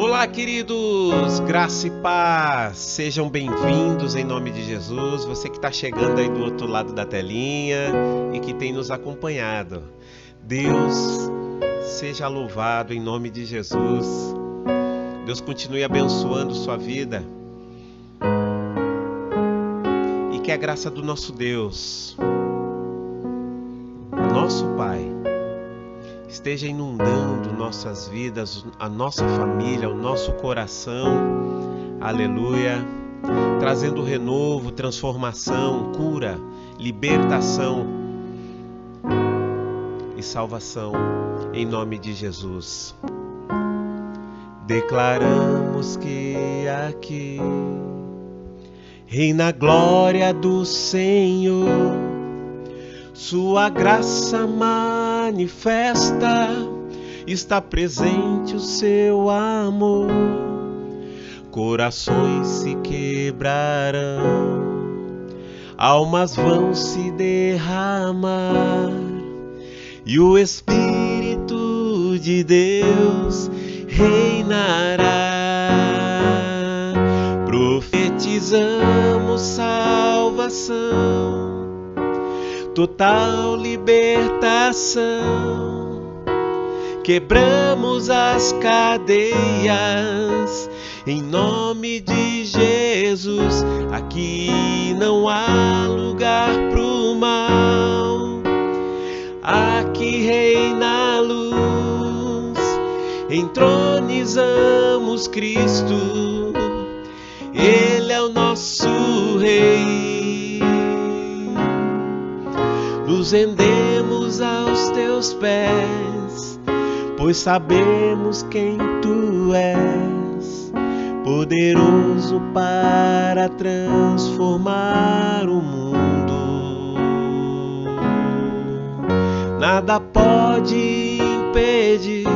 Olá, queridos, graça e paz, sejam bem-vindos em nome de Jesus. Você que está chegando aí do outro lado da telinha e que tem nos acompanhado, Deus seja louvado em nome de Jesus. Deus continue abençoando sua vida e que a graça do nosso Deus, nosso Pai, esteja inundando nossas vidas, a nossa família, o nosso coração, aleluia, trazendo renovo, transformação, cura, libertação e salvação, em nome de Jesus. Declaramos que aqui reina a glória do Senhor, sua graça manifesta, está presente o seu amor. Corações se quebrarão, almas vão se derramar, e o Espírito de Deus reinará. Profetizamos salvação, total libertação, quebramos as cadeias, em nome de Jesus. Aqui não há lugar pro mal, aqui reina a luz, entronizamos Cristo, Ele é o nosso Rei. Nos rendemos aos teus pés, pois sabemos quem tu és, poderoso para transformar o mundo. Nada pode impedir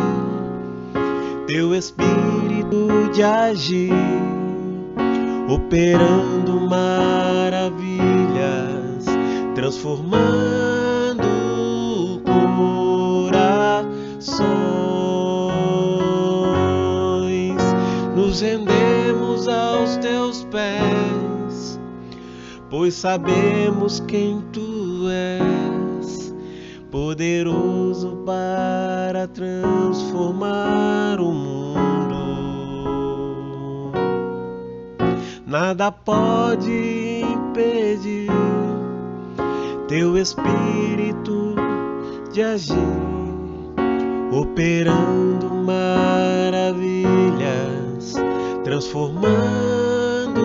teu Espírito de agir, operando maravilhas, transformando corações. Nos rendemos aos teus pés, pois sabemos quem tu és, poderoso para transformar o mundo. Nada pode impedir teu Espírito de agir, operando maravilhas, transformando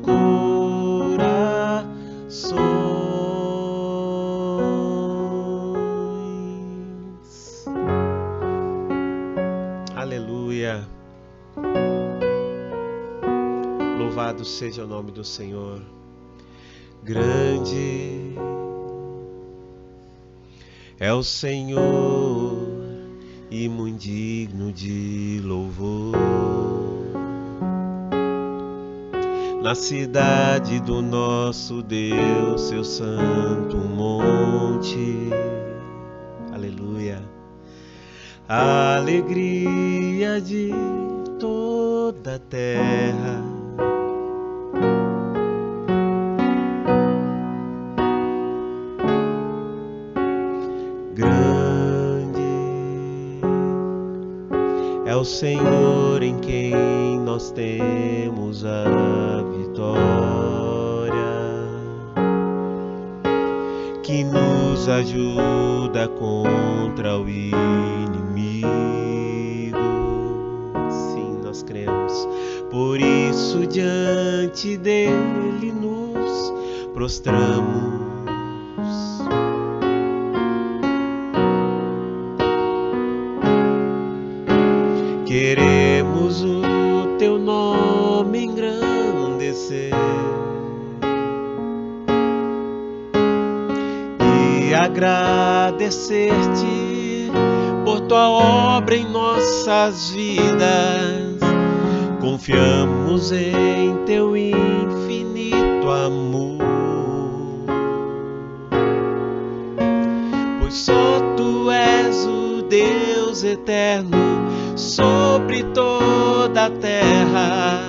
corações. Aleluia. Louvado seja o nome do Senhor. Grande é o Senhor e muito digno de louvor. Na cidade do nosso Deus, seu santo monte, aleluia, a alegria de toda a terra. É o Senhor em quem nós temos a vitória, que nos ajuda contra o inimigo. Sim, nós cremos. Por isso diante dele nos prostramos. Queremos o teu nome engrandecer e agradecer-te por tua obra em nossas vidas. Confiamos em teu infinito amor, pois só tu és o Deus eterno, sobre toda a terra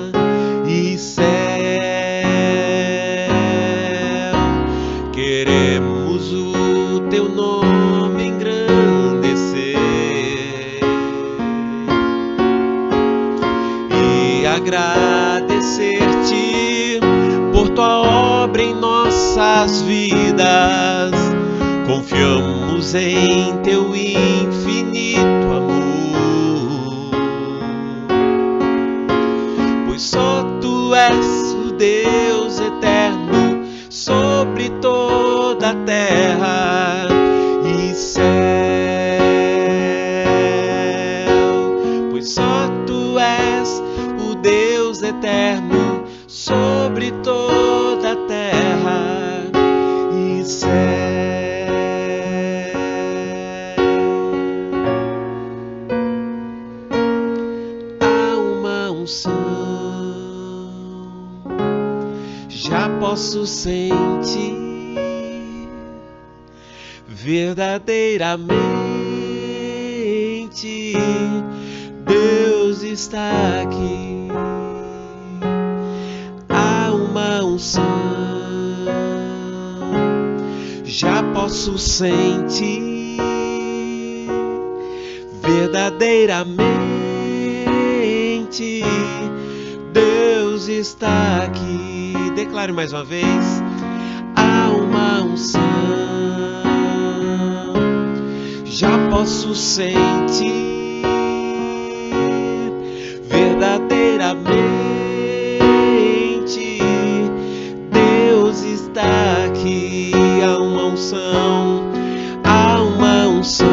e céu. Queremos o teu nome engrandecer e agradecer-te por tua obra em nossas vidas. Confiamos em teu infinito amor, pois só tu és o Deus eterno sobre toda a terra e céu, pois só tu és o Deus eterno sobre toda a terra e céu. Já posso sentir verdadeiramente Deus está aqui. Há uma unção. Já posso sentir verdadeiramente Deus está aqui. Declare mais uma vez. Há uma unção. Já posso sentir verdadeiramente Deus está aqui. Há uma unção. Há uma unção.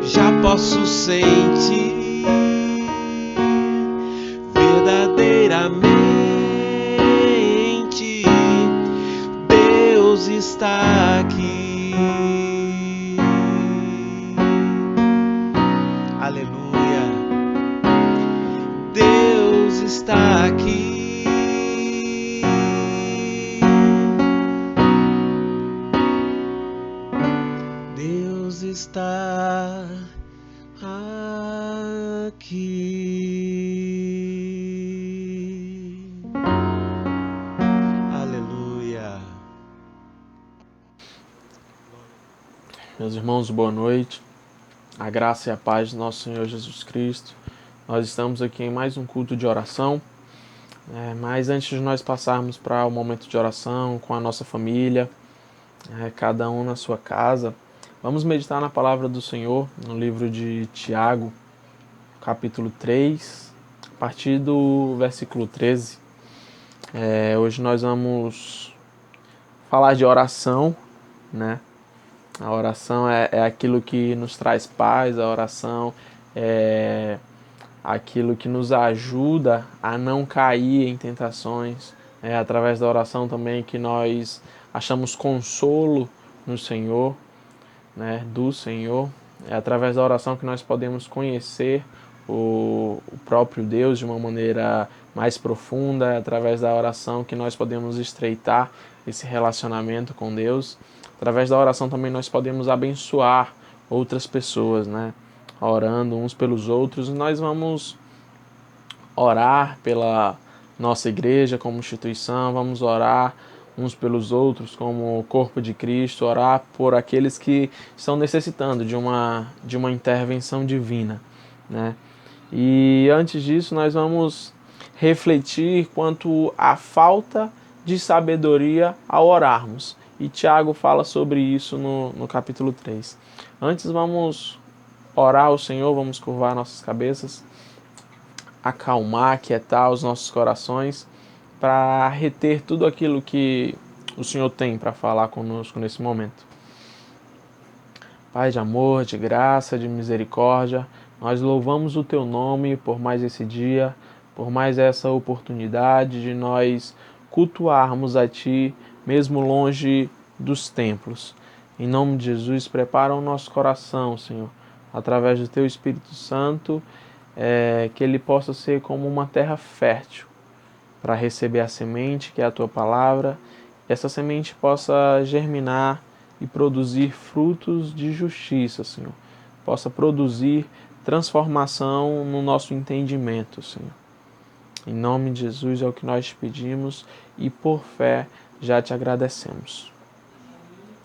Já posso sentir verdadeiramente Deus está aqui. Aleluia. Deus está aqui. Deus está aqui. Meus irmãos, boa noite. A graça e a paz do nosso Senhor Jesus Cristo. Nós estamos aqui em mais um culto de oração. Mas antes de nós passarmos para o momento de oração com a nossa família, cada um na sua casa, vamos meditar na palavra do Senhor no livro de Tiago, capítulo 3, a partir do versículo 13. Hoje nós vamos falar de oração, né? A oração é aquilo que nos traz paz, a oração é aquilo que nos ajuda a não cair em tentações. É através da oração também que nós achamos consolo no Senhor, né, do Senhor. É através da oração que nós podemos conhecer o próprio Deus de uma maneira mais profunda. É através da oração que nós podemos estreitar esse relacionamento com Deus. Através da oração também nós podemos abençoar outras pessoas, né? Orando uns pelos outros. Nós vamos orar pela nossa igreja como instituição, vamos orar uns pelos outros como corpo de Cristo, orar por aqueles que estão necessitando de uma intervenção divina, né? E antes disso nós vamos refletir quanto à falta de sabedoria ao orarmos. E Tiago fala sobre isso no capítulo 3. Antes vamos orar ao Senhor, vamos curvar nossas cabeças, acalmar, aquietar os nossos corações, para reter tudo aquilo que o Senhor tem para falar conosco nesse momento. Pai de amor, de graça, de misericórdia, nós louvamos o Teu nome por mais esse dia, por mais essa oportunidade de nós cultuarmos a Ti, mesmo longe dos templos. Em nome de Jesus, prepara o nosso coração, Senhor, através do Teu Espírito Santo, que ele possa ser como uma terra fértil para receber a semente, que é a Tua palavra, e essa semente possa germinar e produzir frutos de justiça, Senhor, possa produzir transformação no nosso entendimento, Senhor. Em nome de Jesus é o que nós te pedimos e por fé já te agradecemos.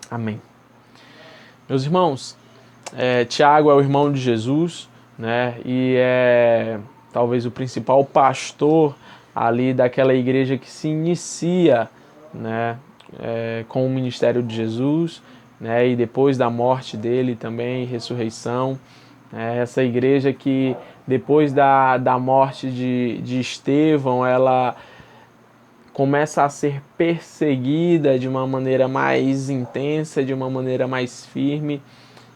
Amém. Meus irmãos, Tiago é o irmão de Jesus, né? E é talvez o principal pastor ali daquela igreja que se inicia, né? Com o ministério de Jesus, né? E depois da morte dele também, ressurreição. Essa igreja que depois da morte de Estevão, ela começa a ser perseguida de uma maneira mais intensa, de uma maneira mais firme.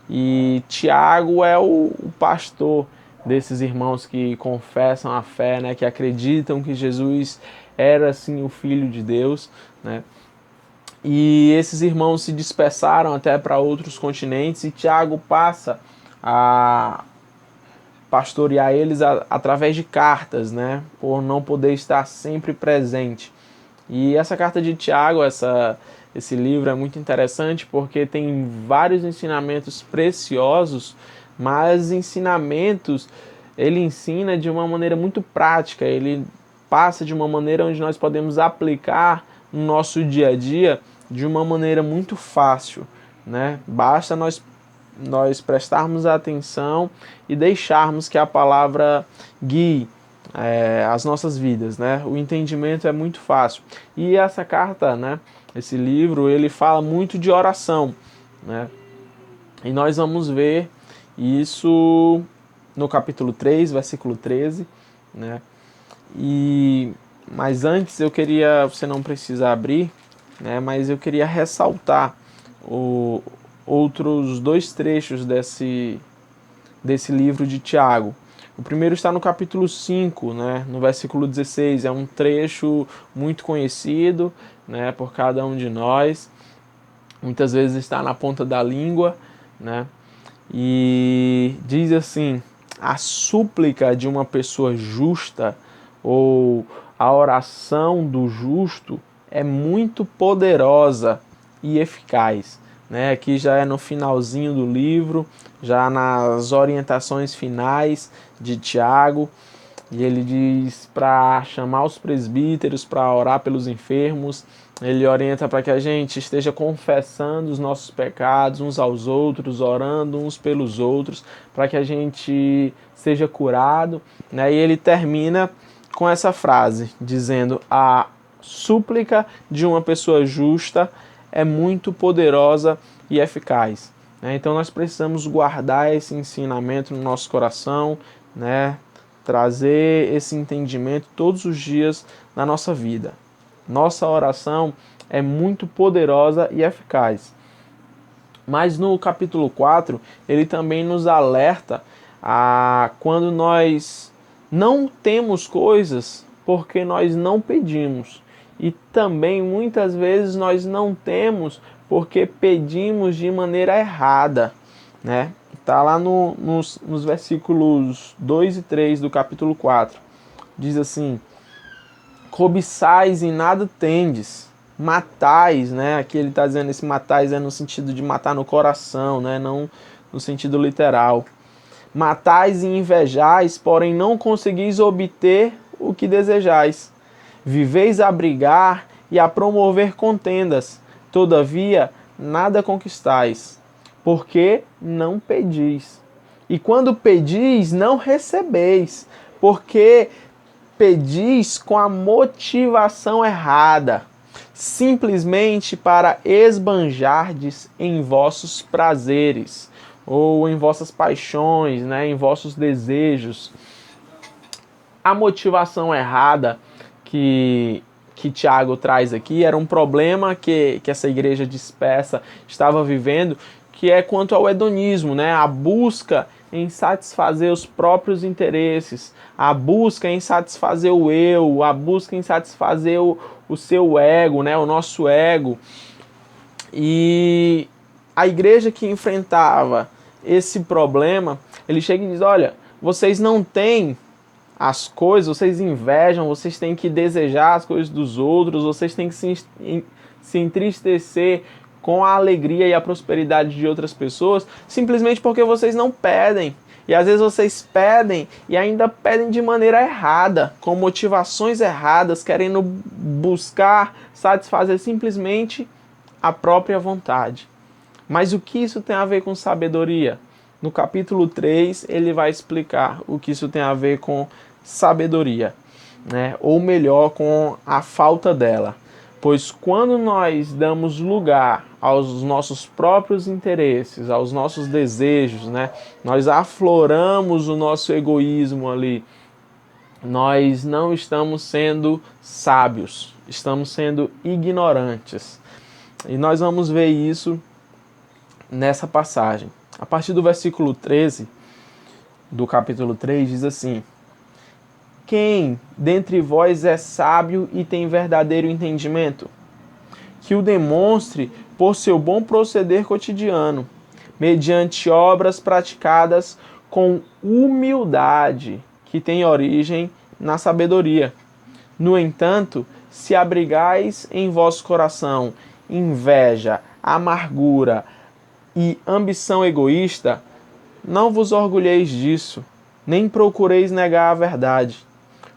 E Tiago é o pastor desses irmãos que confessam a fé, né, que acreditam que Jesus era sim o Filho de Deus, né? E esses irmãos se dispersaram até para outros continentes e Tiago passa a pastorear eles através de cartas, né, por não poder estar sempre presente. E essa carta de Tiago, esse livro é muito interessante porque tem vários ensinamentos preciosos, mas ensinamentos ele ensina de uma maneira muito prática, ele passa de uma maneira onde nós podemos aplicar no nosso dia a dia de uma maneira muito fácil, né? Basta nós prestarmos atenção e deixarmos que a palavra guie as nossas vidas, né? O entendimento é muito fácil. E essa carta, né? Esse livro, ele fala muito de oração, né? E nós vamos ver isso no capítulo 3, versículo 13, né? Mas antes eu queria, você não precisa abrir, né? Mas eu queria ressaltar outros dois trechos desse livro de Tiago. O primeiro está no capítulo 5, né, no versículo 16. É um trecho muito conhecido, né, por cada um de nós. Muitas vezes está na ponta da língua, né? E diz assim: a súplica de uma pessoa justa ou a oração do justo é muito poderosa e eficaz. Né? Aqui já é no finalzinho do livro, já nas orientações finais de Tiago, e ele diz para chamar os presbíteros para orar pelos enfermos. Ele orienta para que a gente esteja confessando os nossos pecados uns aos outros, orando uns pelos outros, para que a gente seja curado, né? E ele termina com essa frase, dizendo: a súplica de uma pessoa justa é muito poderosa e eficaz. Então nós precisamos guardar esse ensinamento no nosso coração, né? Trazer esse entendimento todos os dias na nossa vida. Nossa oração é muito poderosa e eficaz. Mas no capítulo 4, ele também nos alerta a quando nós não temos coisas porque nós não pedimos. E também muitas vezes nós não temos porque pedimos de maneira errada, né? Está lá nos versículos 2 e 3 do capítulo 4. Diz assim: cobiçais e nada tendes, matais, né? Aqui ele está dizendo, esse matais é no sentido de matar no coração, né? Não no sentido literal. Matais e invejais, porém não conseguis obter o que desejais. Viveis a brigar e a promover contendas, todavia nada conquistais, porque não pedis. E quando pedis, não recebeis, porque pedis com a motivação errada, simplesmente para esbanjardes em vossos prazeres, ou em vossas paixões, né, em vossos desejos. A motivação errada que Tiago traz aqui era um problema que essa igreja dispersa estava vivendo, que é quanto ao hedonismo, né? A busca em satisfazer os próprios interesses, a busca em satisfazer o eu, a busca em satisfazer o seu ego, né? O nosso ego. E a igreja que enfrentava esse problema, ele chega e diz: olha, vocês não têm as coisas, vocês invejam, vocês têm que desejar as coisas dos outros, vocês têm que se entristecer com a alegria e a prosperidade de outras pessoas, simplesmente porque vocês não pedem. E às vezes vocês pedem e ainda pedem de maneira errada, com motivações erradas, querendo buscar satisfazer simplesmente a própria vontade. Mas o que isso tem a ver com sabedoria? No capítulo 3, ele vai explicar o que isso tem a ver com sabedoria, né? Ou melhor, com a falta dela. Pois quando nós damos lugar aos nossos próprios interesses, aos nossos desejos, né? Nós afloramos o nosso egoísmo ali. Nós não estamos sendo sábios, estamos sendo ignorantes. E nós vamos ver isso nessa passagem. A partir do versículo 13 do capítulo 3 diz assim: quem dentre vós é sábio e tem verdadeiro entendimento? Que o demonstre por seu bom proceder cotidiano, mediante obras praticadas com humildade, que tem origem na sabedoria. No entanto, se abrigais em vosso coração inveja, amargura e ambição egoísta, não vos orgulheis disso, nem procureis negar a verdade.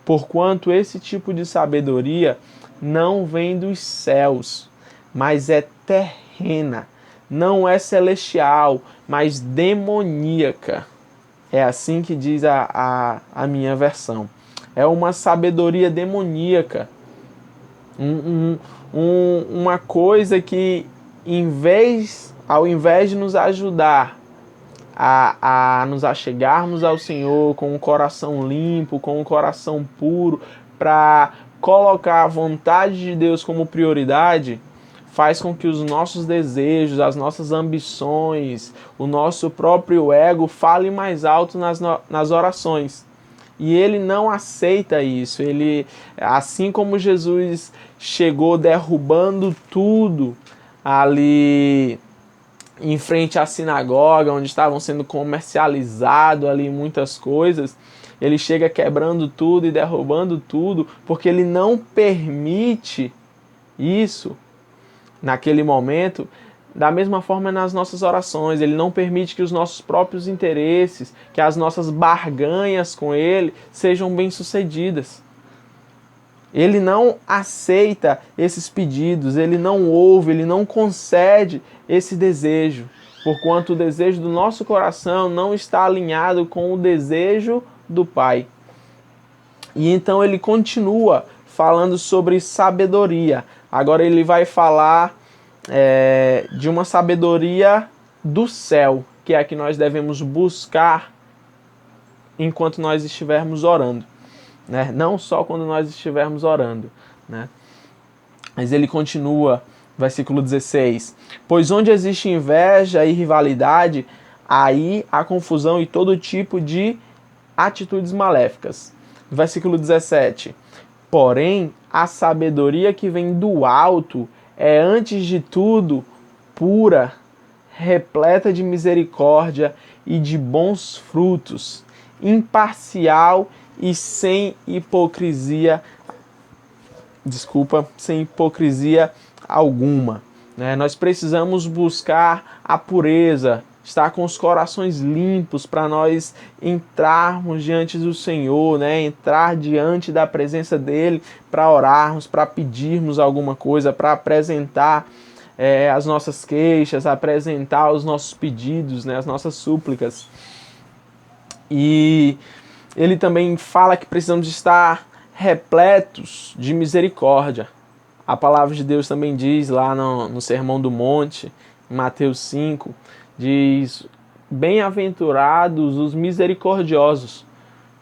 Porquanto esse tipo de sabedoria não vem dos céus, mas é terrena, não é celestial, mas demoníaca. É assim que diz a minha versão. É uma sabedoria demoníaca. Uma coisa que, ao invés de nos ajudar a nos achegarmos ao Senhor com um coração limpo, com um coração puro, para colocar a vontade de Deus como prioridade, faz com que os nossos desejos, as nossas ambições, o nosso próprio ego fale mais alto nas orações. E ele não aceita isso. Ele, assim como Jesus chegou derrubando tudo ali em frente à sinagoga, onde estavam sendo comercializadas ali muitas coisas, ele chega quebrando tudo e derrubando tudo, porque ele não permite isso naquele momento. Da mesma forma nas nossas orações, ele não permite que os nossos próprios interesses, que as nossas barganhas com ele sejam bem-sucedidas. Ele não aceita esses pedidos, ele não ouve, ele não concede esse desejo, porquanto o desejo do nosso coração não está alinhado com o desejo do Pai. E então ele continua falando sobre sabedoria. Agora ele vai falar de uma sabedoria do céu, que é a que nós devemos buscar enquanto nós estivermos orando, né? Não só quando nós estivermos orando, né? Mas ele continua, versículo 16: pois onde existe inveja e rivalidade, aí há confusão e todo tipo de atitudes maléficas. Versículo 17: porém, a sabedoria que vem do alto é, antes de tudo, pura, repleta de misericórdia e de bons frutos, imparcial e sem hipocrisia alguma. Né? Nós precisamos buscar a pureza, estar com os corações limpos para nós entrarmos diante do Senhor, né? Entrar diante da presença dele para orarmos, para pedirmos alguma coisa, para apresentar as nossas queixas, apresentar os nossos pedidos, né? As nossas súplicas. E ele também fala que precisamos estar repletos de misericórdia. A palavra de Deus também diz lá no Sermão do Monte, em Mateus 5, diz: bem-aventurados os misericordiosos,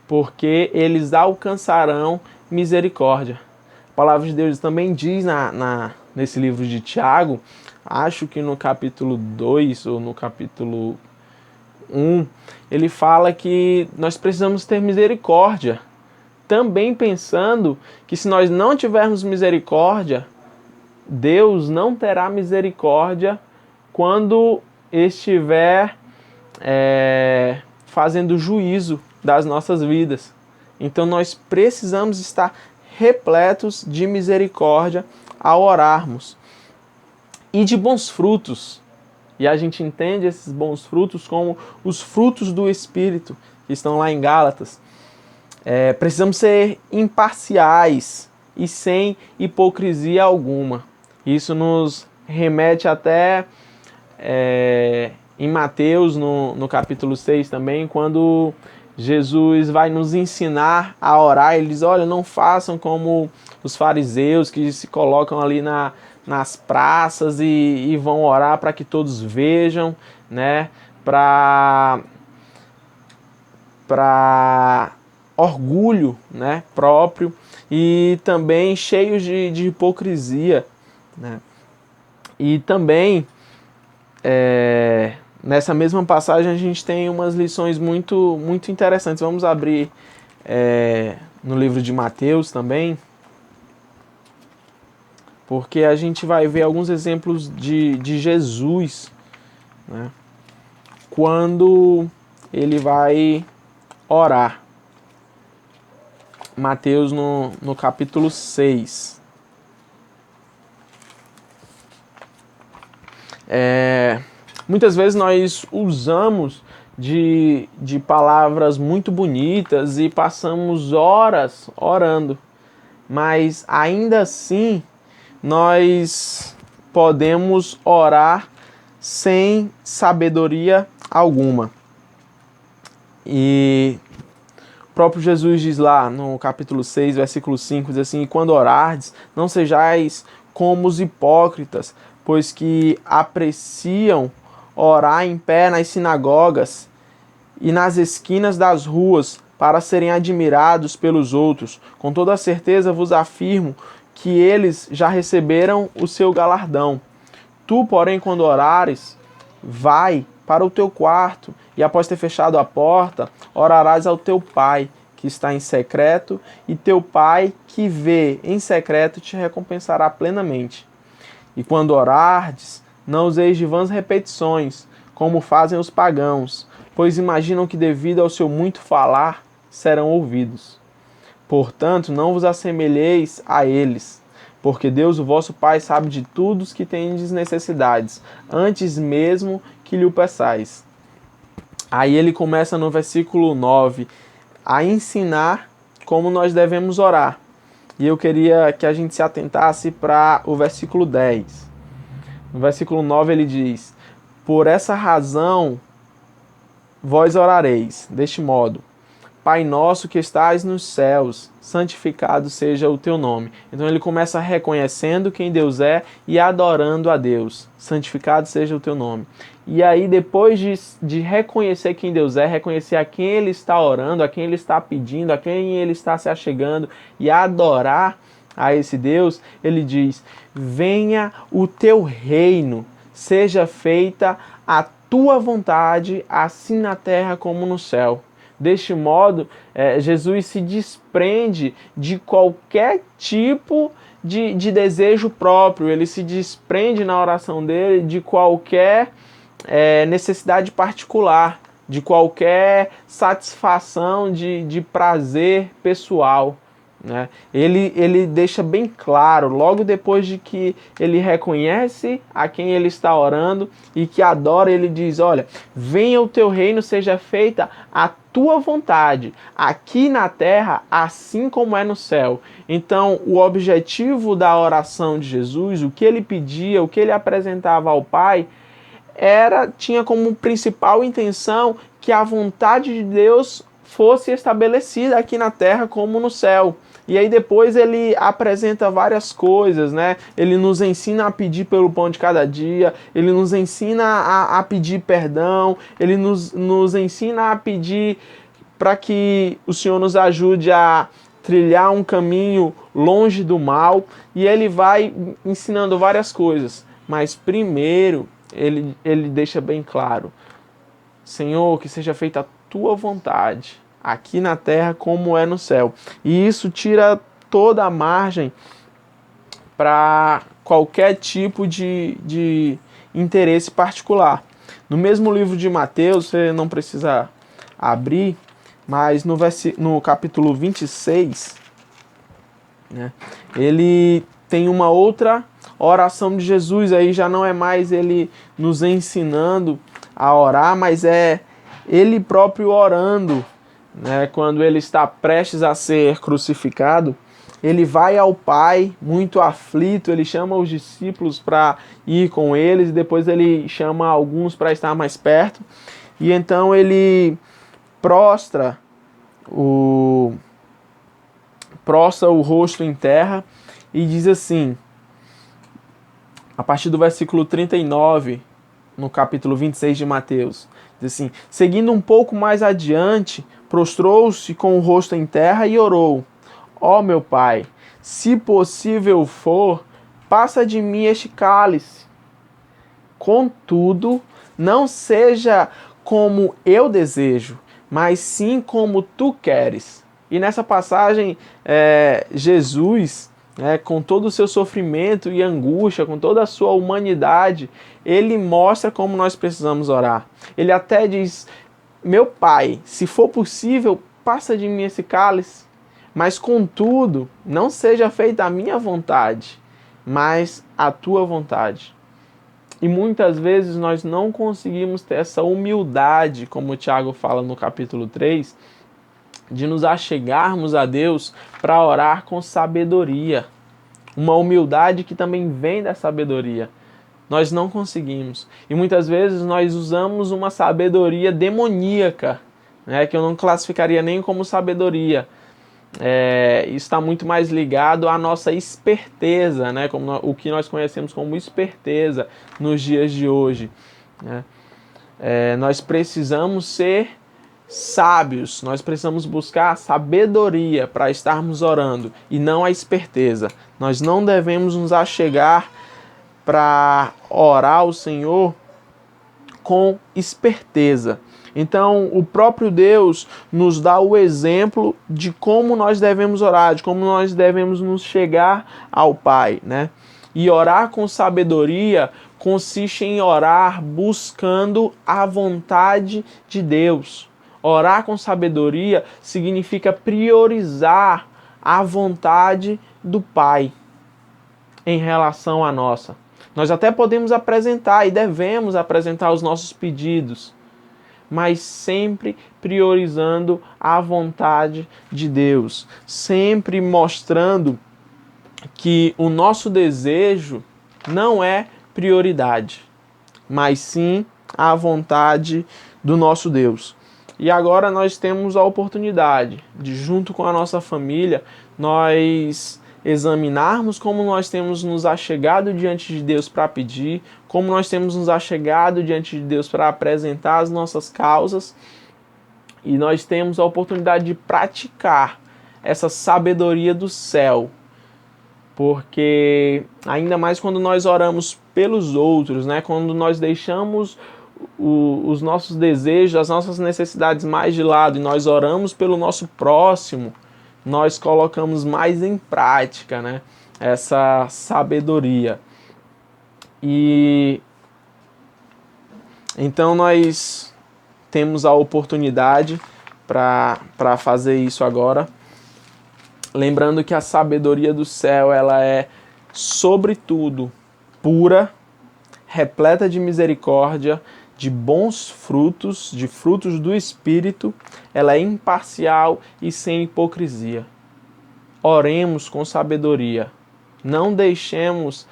porque eles alcançarão misericórdia. A palavra de Deus também diz nesse livro de Tiago, acho que no capítulo 2 ou no capítulo 1, ele fala que nós precisamos ter misericórdia, também pensando que se nós não tivermos misericórdia, Deus não terá misericórdia quando estiver fazendo juízo das nossas vidas. Então nós precisamos estar repletos de misericórdia ao orarmos. e de bons frutos. E a gente entende esses bons frutos como os frutos do Espírito, que estão lá em Gálatas. Precisamos ser imparciais e sem hipocrisia alguma. Isso nos remete até em Mateus, no capítulo 6 também, quando Jesus vai nos ensinar a orar. Ele diz, olha, não façam como os fariseus que se colocam ali nas praças e vão orar para que todos vejam, né? Para orgulho, né, próprio, e também cheios de hipocrisia, né? E também nessa mesma passagem a gente tem umas lições muito, muito interessantes. Vamos abrir no livro de Mateus também, porque a gente vai ver alguns exemplos de Jesus, né, quando ele vai orar. Mateus no capítulo 6. Muitas vezes nós usamos de palavras muito bonitas e passamos horas orando, mas ainda assim nós podemos orar sem sabedoria alguma. E o próprio Jesus diz lá no capítulo 6, versículo 5, diz assim, quando orardes, não sejais como os hipócritas, pois que apreciam orar em pé nas sinagogas e nas esquinas das ruas, para serem admirados pelos outros. Com toda certeza vos afirmo que eles já receberam o seu galardão. Tu, porém, quando orares, vai para o teu quarto, e após ter fechado a porta, orarás ao teu pai, que está em secreto, e teu pai, que vê em secreto, te recompensará plenamente. E quando orardes, não useis de vãs repetições, como fazem os pagãos, pois imaginam que devido ao seu muito falar, serão ouvidos. Portanto, não vos assemelheis a eles, porque Deus, o vosso Pai, sabe de tudo os que tendes necessidades, antes mesmo que lhe o peçais. Aí ele começa no versículo 9 a ensinar como nós devemos orar. E eu queria que a gente se atentasse para o versículo 10. No versículo 9 ele diz, por essa razão vós orareis, deste modo, Pai nosso que estás nos céus, santificado seja o teu nome. Então ele começa reconhecendo quem Deus é e adorando a Deus. Santificado seja o teu nome. E aí depois de reconhecer quem Deus é, reconhecer a quem ele está orando, a quem ele está pedindo, a quem ele está se achegando e adorar a esse Deus, ele diz, venha o teu reino, seja feita a tua vontade, assim na terra como no céu. Deste modo, Jesus se desprende de qualquer tipo de desejo próprio, ele se desprende na oração dele de qualquer necessidade particular, de qualquer satisfação de prazer pessoal, né? Ele deixa bem claro, logo depois de que ele reconhece a quem ele está orando e que adora, ele diz, olha, venha o teu reino, seja feita a tua vontade, aqui na terra, assim como é no céu. Então, o objetivo da oração de Jesus, o que ele pedia, o que ele apresentava ao Pai, tinha como principal intenção que a vontade de Deus fosse estabelecida aqui na terra como no céu. E aí depois ele apresenta várias coisas, né? Ele nos ensina a pedir pelo pão de cada dia, ele nos ensina a pedir perdão, ele nos ensina a pedir para que o Senhor nos ajude a trilhar um caminho longe do mal, e ele vai ensinando várias coisas. Mas primeiro ele deixa bem claro, Senhor, que seja feita a tua vontade, aqui na terra como é no céu. E isso tira toda a margem para qualquer tipo de interesse particular. No mesmo livro de Mateus, você não precisa abrir, mas no capítulo 26, né, ele tem uma outra A oração de Jesus aí já não é mais ele nos ensinando a orar, mas é ele próprio orando, né? Quando ele está prestes a ser crucificado, ele vai ao Pai muito aflito, ele chama os discípulos para ir com eles, e depois ele chama alguns para estar mais perto, e então ele prostra o rosto em terra e diz assim, a partir do versículo 39, no capítulo 26 de Mateus, diz assim: seguindo um pouco mais adiante, prostrou-se com o rosto em terra e orou: ó meu Pai, se possível for, passa de mim este cálice. Contudo, não seja como eu desejo, mas sim como tu queres. E nessa passagem, Jesus, com todo o seu sofrimento e angústia, com toda a sua humanidade, ele mostra como nós precisamos orar. Ele até diz: meu Pai, se for possível, passa de mim esse cálice, mas contudo, não seja feita a minha vontade, mas a tua vontade. E muitas vezes nós não conseguimos ter essa humildade, como o Tiago fala no capítulo 3, de nos achegarmos a Deus para orar com sabedoria. Uma humildade que também vem da sabedoria. Nós não conseguimos. E muitas vezes nós usamos uma sabedoria demoníaca, que eu não classificaria nem como sabedoria. Isso está muito mais ligado à nossa esperteza, como o que nós conhecemos como esperteza nos dias de hoje. Nós precisamos ser sábios, nós precisamos buscar a sabedoria para estarmos orando e não a esperteza. Nós não devemos nos achegar para orar ao Senhor com esperteza. Então, o próprio Deus nos dá o exemplo de como nós devemos orar, de como nós devemos nos chegar ao Pai, E orar com sabedoria consiste em orar buscando a vontade de Deus. Orar com sabedoria significa priorizar a vontade do Pai em relação à nossa. Nós até podemos apresentar e devemos apresentar os nossos pedidos, mas sempre priorizando a vontade de Deus, sempre mostrando que o nosso desejo não é prioridade, mas sim a vontade do nosso Deus. E agora nós temos a oportunidade de, junto com a nossa família, nós examinarmos como nós temos nos achegado diante de Deus para pedir, como nós temos nos achegado diante de Deus para apresentar as nossas causas, e nós temos a oportunidade de praticar essa sabedoria do céu, porque ainda mais quando nós oramos pelos outros, quando nós deixamos os nossos desejos, as nossas necessidades mais de lado e nós oramos pelo nosso próximo, nós colocamos mais em prática, essa sabedoria. E então nós temos a oportunidade para fazer isso agora. Lembrando que a sabedoria do céu, ela é, sobretudo, pura, repleta de misericórdia, de bons frutos, de frutos do Espírito, ela é imparcial e sem hipocrisia. Oremos com sabedoria. Não deixemos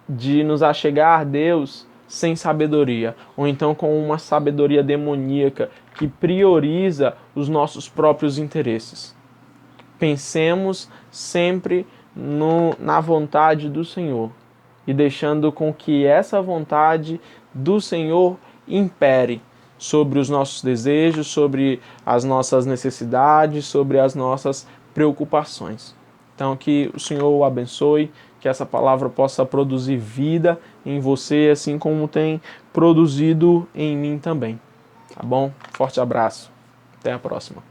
de nos achegar a Deus sem sabedoria, ou então com uma sabedoria demoníaca que prioriza os nossos próprios interesses. Pensemos sempre na vontade do Senhor e deixando com que essa vontade do Senhor impere sobre os nossos desejos, sobre as nossas necessidades, sobre as nossas preocupações. Então que o Senhor o abençoe, que essa palavra possa produzir vida em você, assim como tem produzido em mim também. Tá bom? Forte abraço. Até a próxima.